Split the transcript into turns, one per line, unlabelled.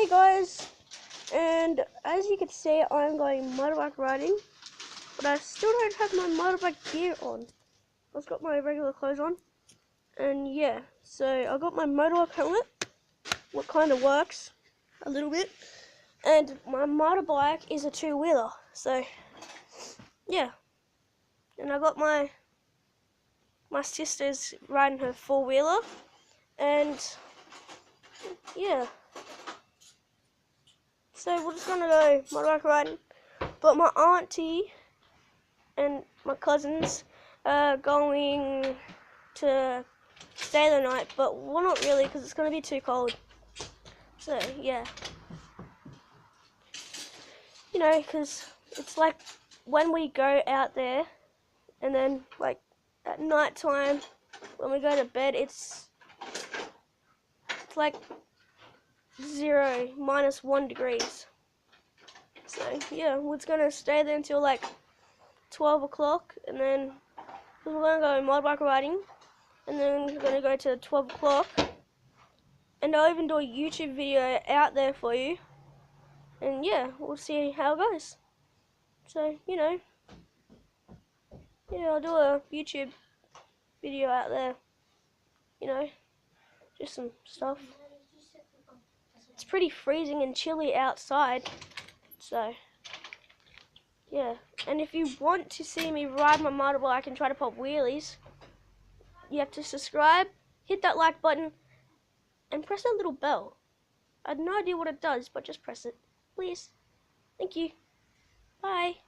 Hey guys, and as you can see, I'm going motorbike riding, but I still don't have my motorbike gear on. I've got my regular clothes on, and yeah, so I got my motorbike helmet, what kind of works a little bit, and my motorbike is a two-wheeler, so yeah, and I got my sister's riding her four-wheeler, and yeah. So we're just gonna go motorbike riding, but my auntie and my cousins are going to stay the night, but we're not really because it's gonna be too cold. So yeah, you know, because it's like when we go out there, and then like at night time when we go to bed, it's like -1 degrees. So yeah, we're just gonna stay there until like 12 o'clock, and then we're gonna go motorbike riding, and then we're gonna go to 12 o'clock, and I'll even do a YouTube video out there for you, and yeah, we'll see how it goes. So yeah, I'll do a YouTube video out there, just some stuff. It's pretty freezing and chilly outside, so yeah. And if you want to see me ride my motorbike and try to pop wheelies, you have to subscribe, hit that like button, and press that little bell. I have no idea what it does, but just press it, please. Thank you. Bye.